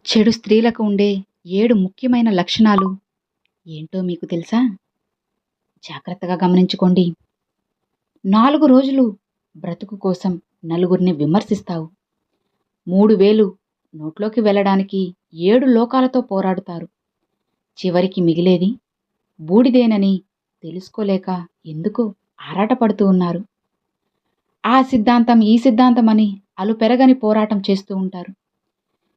చెడు స్త్రీలకు ఉండే 7 ముఖ్యమైన లక్షణాలు ఏంటో మీకు తెలుసా? జాగ్రత్తగా గమనించుకోండి. 4 రోజులు బ్రతుకు కోసం నలుగురిని విమర్శిస్తావు. 3 వేలు నోట్లోకి వెళ్ళడానికి 7 లోకాలతో పోరాడుతారు. చివరికి మిగిలేది బూడిదేనని తెలుసుకోలేక ఎందుకో ఆరాటపడుతూ ఉన్నారు. ఆ సిద్ధాంతం, ఈ సిద్ధాంతం అని అలుపెరగని పోరాటం చేస్తూ ఉంటారు.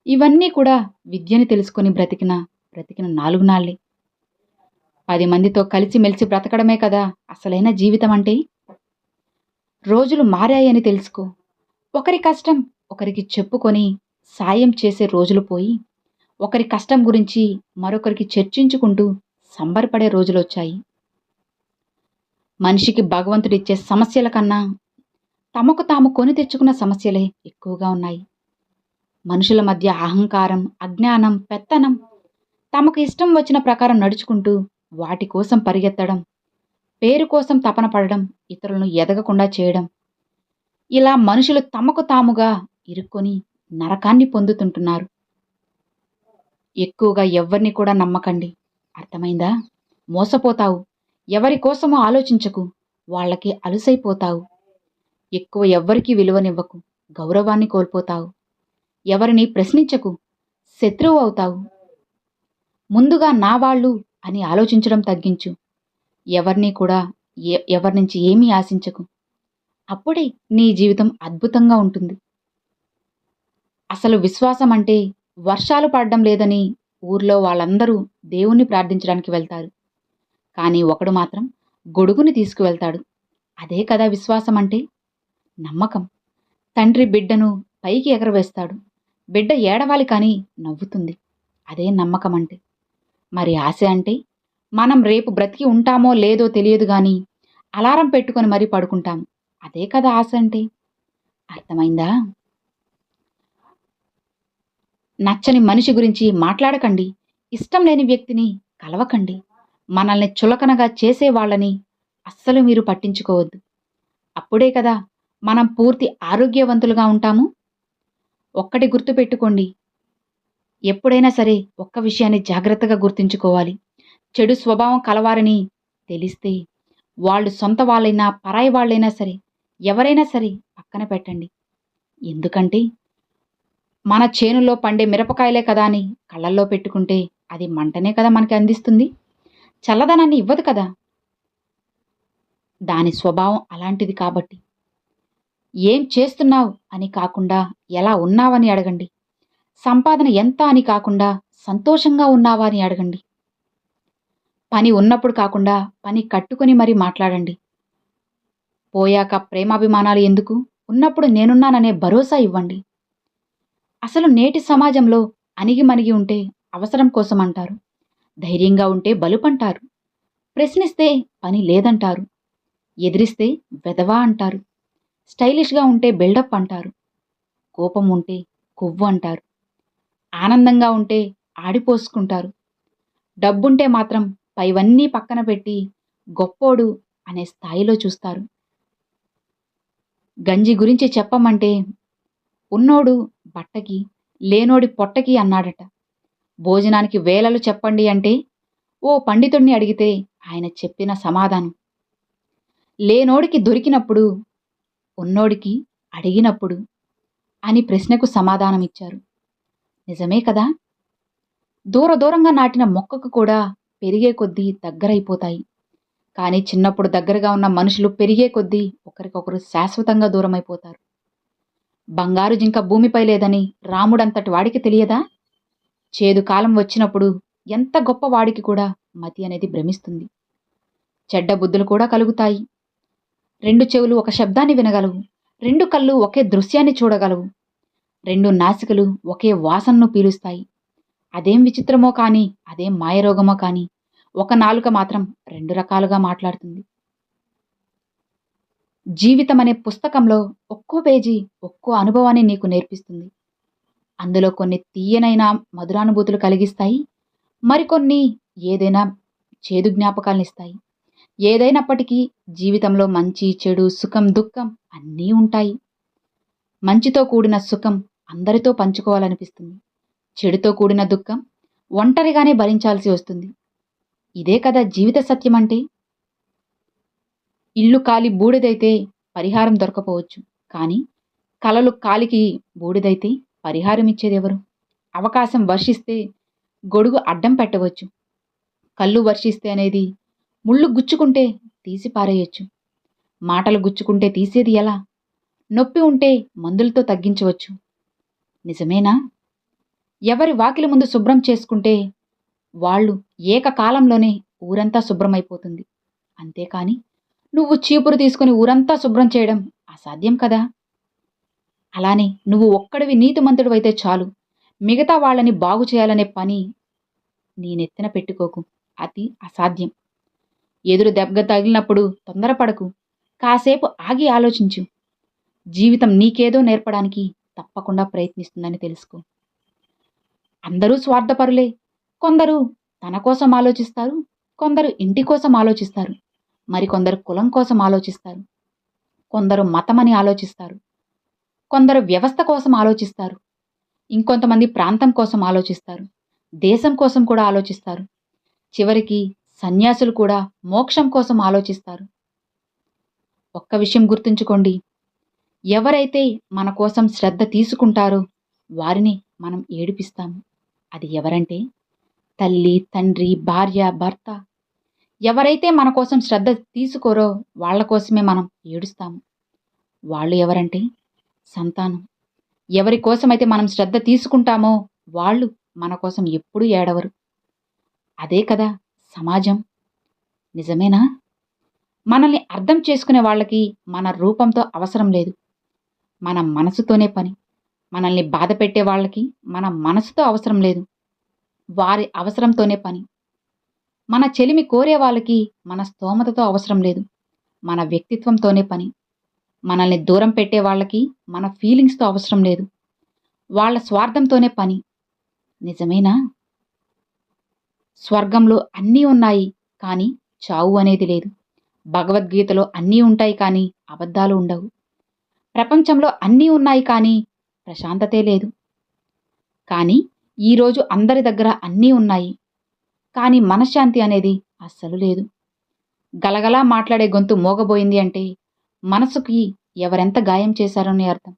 ఇవన్నీ కూడా విద్యని తెలుసుకొని బ్రతికిన 4 నాళ్ళే. 10 మందితో కలిసిమెలిసి బ్రతకడమే కదా అసలైన జీవితం అంటే. రోజులు మారాయని తెలుసుకో. ఒకరి కష్టం ఒకరికి చెప్పుకొని సాయం చేసే రోజులు పోయి, ఒకరి కష్టం గురించి మరొకరికి చర్చించుకుంటూ సంబరపడే రోజులొచ్చాయి. మనిషికి భగవంతుడిచ్చే సమస్యల కన్నా తమకు తాము కొని తెచ్చుకున్న సమస్యలే ఎక్కువగా ఉన్నాయి. మనుషుల మధ్య అహంకారం, అజ్ఞానం, పెత్తనం, తమకు ఇష్టం వచ్చిన ప్రకారం నడుచుకుంటూ వాటి కోసం పరిగెత్తడం, పేరు కోసం తపన పడడం, ఇతరులను ఎదగకుండా చేయడం, ఇలా మనుషులు తమకు తాముగా ఇరుక్కొని నరకాన్ని పొందుతుంటున్నారు. ఎక్కువగా ఎవ్వరిని కూడా నమ్మకండి. అర్థమైందా? మోసపోతావు. ఎవరి కోసమో ఆలోచించకు. వాళ్ళకి అలుసైపోతావు. ఎక్కువ ఎవ్వరికీ విలువనివ్వకు. గౌరవాన్ని కోల్పోతావు. ఎవరిని ప్రశ్నించకు. శత్రువు అవుతావు. ముందుగా నా వాళ్ళు అని ఆలోచించడం తగ్గించు. ఎవరిని కూడా ఎవరి నుంచి ఏమీ ఆశించకు. అప్పుడే నీ జీవితం అద్భుతంగా ఉంటుంది. అసలు విశ్వాసం అంటే వర్షాలు పడడం లేదని ఊర్లో వాళ్ళందరూ దేవుణ్ణి ప్రార్థించడానికి వెళ్తారు. కానీ ఒకడు మాత్రం గొడుగుని తీసుకువెళ్తాడు. అదే కదా విశ్వాసం అంటే. నమ్మకం. తండ్రి బిడ్డను పైకి ఎగరవేస్తాడు. బిడ్డ ఏడవాలి కానీ నవ్వుతుంది. అదే నమ్మకం అంటే. మరి ఆశ అంటే మనం రేపు బ్రతికి ఉంటామో లేదో తెలియదు గాని అలారం పెట్టుకొని మరీ పడుకుంటాం. అదే కదా ఆశ అంటే. అర్థమైందా? నచ్చని మనిషి గురించి మాట్లాడకండి. ఇష్టం లేని వ్యక్తిని కలవకండి. మనల్ని చులకనగా చేసే వాళ్ళని అస్సలు మీరు పట్టించుకోవద్దు. అప్పుడే కదా మనం పూర్తి ఆరోగ్యవంతులుగా ఉంటాము. ఒక్కటి గుర్తుపెట్టుకోండి. ఎప్పుడైనా సరే ఒక్క విషయాన్ని జాగ్రత్తగా గుర్తుంచుకోవాలి. చెడు స్వభావం కలవారని తెలిస్తే వాళ్ళు సొంత వాళ్ళైనా పరాయి వాళ్ళైనా సరే ఎవరైనా సరే పక్కన పెట్టండి. ఎందుకంటే మన చేనులో పండే మిరపకాయలే కదా అని కళ్ళల్లో పెట్టుకుంటే అది మంటనే కదా మనకి అందిస్తుంది. చల్లదనాన్ని ఇవ్వదు కదా. దాని స్వభావం అలాంటిది కాబట్టి. ఏం చేస్తున్నావు అని కాకుండా ఎలా ఉన్నావని అడగండి. సంపాదన ఎంత అని కాకుండా సంతోషంగా ఉన్నావా అని అడగండి. పని ఉన్నప్పుడు కాకుండా పని కట్టుకొని మరీ మాట్లాడండి. పోయాక ప్రేమాభిమానాలు ఎందుకు? ఉన్నప్పుడు నేనున్నాననే భరోసా ఇవ్వండి. అసలు నేటి సమాజంలో అణిగిమణిగి ఉంటే అవసరం కోసం అంటారు. ధైర్యంగా ఉంటే బలుపంటారు. ప్రశ్నిస్తే పని లేదంటారు. ఎదిరిస్తే వెధవా అంటారు. స్టైలిష్గా ఉంటే బిల్డప్ అంటారు. కోపం ఉంటే కొవ్వు అంటారు. ఆనందంగా ఉంటే ఆడిపోసుకుంటారు. డబ్బుంటే మాత్రం పైవన్నీ పక్కన పెట్టి గొప్పోడు అనే స్థాయిలో చూస్తారు. గంజి గురించి చెప్పమంటే ఉన్నోడు బట్టకి, లేనోడి పొట్టకి అన్నాడట. భోజనానికి వేళలు చెప్పండి అంటే ఓ పండితుడిని అడిగితే ఆయన చెప్పిన సమాధానం, లేనోడికి దొరికినప్పుడు, ఉన్నోడికి అడిగినప్పుడు అని ప్రశ్నకు సమాధానమిచ్చారు. నిజమే కదా. దూరంగా నాటిన మొక్కకు కూడా పెరిగే కొద్దీ దగ్గరైపోతాయి. కానీ చిన్నప్పుడు దగ్గరగా ఉన్న మనుషులు పెరిగే కొద్దీ ఒకరికొకరు శాశ్వతంగా దూరమైపోతారు. బంగారు జింక భూమిపై లేదని రాముడంతటి వాడికి తెలియదా? చేదు కాలం వచ్చినప్పుడు ఎంత గొప్ప వాడికి కూడా మతి అనేది భ్రమిస్తుంది. చెడ్డ బుద్ధులు కూడా కలుగుతాయి. 2 చెవులు ఒక శబ్దాన్ని వినగలవు. 2 కళ్ళు ఒకే దృశ్యాన్ని చూడగలవు. 2 నాసికలు ఒకే వాసనను పీలుస్తాయి. అదేం విచిత్రమో కాని, అదేం మాయరోగమో కాని, ఒక నాలుక మాత్రం 2 రకాలుగా మాట్లాడుతుంది. జీవితం అనే పుస్తకంలో ఒక్కో పేజీ ఒక్కో అనుభవాన్ని నీకు నేర్పిస్తుంది. అందులో కొన్ని తీయనైన మధురానుభూతులు కలిగిస్తాయి. మరికొన్ని ఏదైనా చేదు జ్ఞాపకాలనిస్తాయి. ఏదైనప్పటికీ జీవితంలో మంచి, చెడు, సుఖం, దుఃఖం అన్నీ ఉంటాయి. మంచితో కూడిన సుఖం అందరితో పంచుకోవాలనిపిస్తుంది. చెడుతో కూడిన దుఃఖం ఒంటరిగానే భరించాల్సి వస్తుంది. ఇదే కదా జీవిత సత్యం అంటే. ఇల్లు కాలి బూడిదైతే పరిహారం దొరకపోవచ్చు, కానీ కలలు కాలికి బూడిదైతే పరిహారం ఇచ్చేదెవరు? అవకాశం వర్షిస్తే గొడుగు అడ్డం పెట్టవచ్చు. కళ్ళు వర్షిస్తే అనేది ముళ్ళు గుచ్చుకుంటే తీసి పారేయొచ్చు. మాటలు గుచ్చుకుంటే తీసేది ఎలా? నొప్పి ఉంటే మందులతో తగ్గించవచ్చు. నిజమేనా? ఎవరి వాకిలి ముందు శుభ్రం చేసుకుంటే వాళ్ళు ఏకకాలంలోనే ఊరంతా శుభ్రమైపోతుంది. అంతేకాని నువ్వు చీపురు తీసుకుని ఊరంతా శుభ్రం చేయడం అసాధ్యం కదా. అలానే నువ్వు ఒక్కడివి నీతిమంతుడివైతే చాలు, మిగతా వాళ్ళని బాగు చేయాలనే పని నీ నెత్తిన పెట్టుకోకు. అది అసాధ్యం. ఎదురు దెబ్బ తగిలినప్పుడు తొందరపడకు. కాసేపు ఆగి ఆలోచించు. జీవితం నీకేదో నేర్పడానికి తప్పకుండా ప్రయత్నిస్తుందని తెలుసుకో. అందరూ స్వార్థపరులే. కొందరు తన కోసం ఆలోచిస్తారు, కొందరు ఇంటి కోసం ఆలోచిస్తారు, మరికొందరు కులం కోసం ఆలోచిస్తారు, కొందరు మతమని ఆలోచిస్తారు, కొందరు వ్యవస్థ కోసం ఆలోచిస్తారు, ఇంకొంతమంది ప్రాంతం కోసం ఆలోచిస్తారు, దేశం కోసం కూడా ఆలోచిస్తారు. చివరికి సన్యాసులు కూడా మోక్షం కోసం ఆలోచిస్తారు. ఒక్క విషయం గుర్తుంచుకోండి, ఎవరైతే మన కోసం శ్రద్ధ తీసుకుంటారో వారిని మనం ఏడిపిస్తాము. అది ఎవరంటే తల్లి, తండ్రి, భార్య, భర్త. ఎవరైతే మన కోసం శ్రద్ధ తీసుకోరో వాళ్ళ కోసమే మనం ఏడుస్తాము. వాళ్ళు ఎవరంటే సంతానం. ఎవరి కోసమైతే మనం శ్రద్ధ తీసుకుంటామో వాళ్ళు మన కోసం ఎప్పుడూ ఏడవరు. అదే కదా సమాజం. నిజమేనా? మనల్ని అర్థం చేసుకునే వాళ్ళకి మన రూపంతో అవసరం లేదు, మన మనసుతోనే పని. మనల్ని బాధ పెట్టే వాళ్ళకి మన మనసుతో అవసరం లేదు, వారి అవసరంతోనే పని. మన చెలిమి కోరే వాళ్ళకి మన స్తోమతతో అవసరం లేదు, మన వ్యక్తిత్వంతోనే పని. మనల్ని దూరం పెట్టే వాళ్ళకి మన ఫీలింగ్స్తో అవసరం లేదు, వాళ్ళ స్వార్థంతోనే పని. నిజమేనా? స్వర్గంలో అన్నీ ఉన్నాయి, కానీ చావు అనేది లేదు. భగవద్గీతలో అన్నీ ఉంటాయి, కానీ అబద్ధాలు ఉండవు. ప్రపంచంలో అన్నీ ఉన్నాయి, కానీ ప్రశాంతతే లేదు. కానీ ఈరోజు అందరి దగ్గర అన్నీ ఉన్నాయి, కానీ మనశ్శాంతి అనేది అస్సలు లేదు. గలగలా మాట్లాడే గొంతు మోగబోయింది అంటే మనసుకి ఎవరెంత గాయం చేశారని అర్థం.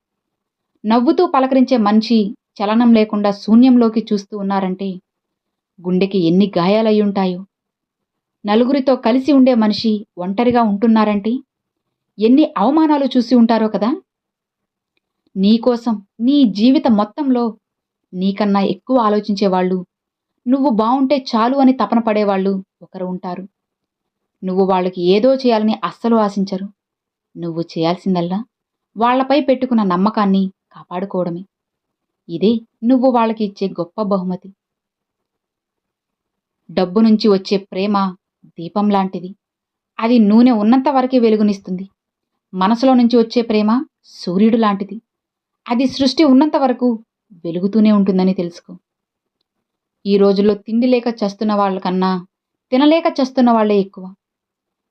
నవ్వుతూ పలకరించే మనిషి చలనం లేకుండా శూన్యంలోకి చూస్తూ ఉన్నారంటే గుండెకి ఎన్ని గాయాలయ్యుంటాయో. నలుగురితో కలిసి ఉండే మనిషి ఒంటరిగా ఉంటున్నారంటే ఎన్ని అవమానాలు చూసి ఉంటారో కదా. నీకోసం నీ జీవితం మొత్తంలో నీకన్నా ఎక్కువ ఆలోచించేవాళ్ళు, నువ్వు బావుంటే చాలు అని తపన పడేవాళ్ళు ఒకరు ఉంటారు. నువ్వు వాళ్ళకి ఏదో చేయాలని అస్సలు ఆశించరు. నువ్వు చేయాల్సిందల్లా వాళ్లపై పెట్టుకున్న నమ్మకాన్ని కాపాడుకోవడమే. ఇదే నువ్వు వాళ్ళకి ఇచ్చే గొప్ప బహుమతి. డబ్బు నుంచి వచ్చే ప్రేమ దీపం లాంటిది. అది నూనె ఉన్నంత వరకే వెలుగునిస్తుంది. మనసులో నుంచి వచ్చే ప్రేమ సూర్యుడు లాంటిది. అది సృష్టి ఉన్నంత వరకు వెలుగుతూనే ఉంటుందని తెలుసుకో. ఈ రోజుల్లో తిండి లేక చస్తున్న వాళ్ళకన్నా తినలేక చస్తున్న వాళ్లే ఎక్కువ.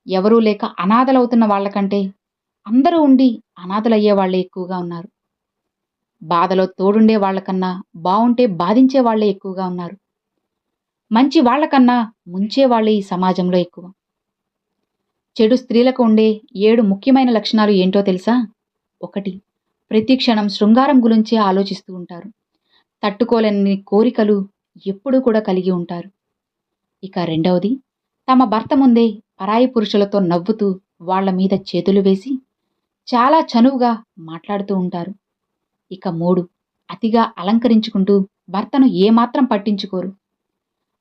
ఎవరూ లేక అనాథలవుతున్న వాళ్ళకంటే అందరూ ఉండి అనాథలయ్యే వాళ్లే ఎక్కువగా ఉన్నారు. బాధలో తోడుండే వాళ్లకన్నా బావుంటే బాధించే వాళ్లే ఎక్కువగా ఉన్నారు. మంచి వాళ్లకన్నా ముంచే వాళ్లే ఈ సమాజంలో ఎక్కువ. చెడు స్త్రీలకు ఉండే 7 ముఖ్యమైన లక్షణాలు ఏంటో తెలుసా? 1, ప్రతి క్షణం శృంగారం గురించే ఆలోచిస్తూ ఉంటారు. తట్టుకోలేని కోరికలు ఎప్పుడూ కూడా కలిగి ఉంటారు. ఇక 2వది, తమ భర్త ముందే పరాయి పురుషులతో నవ్వుతూ వాళ్ల మీద చేతులు వేసి చాలా చనువుగా మాట్లాడుతూ ఉంటారు. ఇక 3, అతిగా అలంకరించుకుంటూ భర్తను ఏమాత్రం పట్టించుకోరు.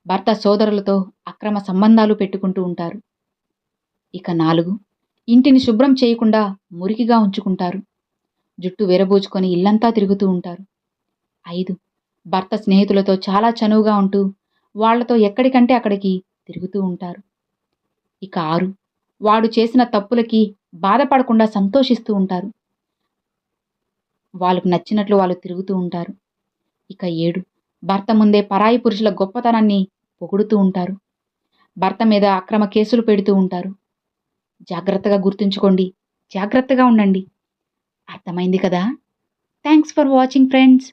భర్త సోదరులతో అక్రమ సంబంధాలు పెట్టుకుంటూ ఉంటారు. ఇక 4, ఇంటిని శుభ్రం చేయకుండా మురికిగా ఉంచుకుంటారు. జుట్టు విరబూచుకొని ఇల్లంతా తిరుగుతూ ఉంటారు. 5, భర్త స్నేహితులతో చాలా చనువుగా ఉంటూ వాళ్లతో ఎక్కడికంటే అక్కడికి తిరుగుతూ ఉంటారు. ఇక 6, వాడు చేసిన తప్పులకి బాధపడకుండా సంతోషిస్తూ ఉంటారు. వాళ్ళకు నచ్చినట్లు వాళ్ళు తిరుగుతూ ఉంటారు. ఇక 7, భర్త ముందే పరాయి పురుషుల గొప్పతనాన్ని పొగుడుతూ ఉంటారు. భర్త మీద అక్రమ కేసులు పెడుతూ ఉంటారు. జాగ్రత్తగా గుర్తుంచుకోండి, జాగ్రత్తగా ఉండండి. అర్థమైంది కదా? Thanks for watching friends.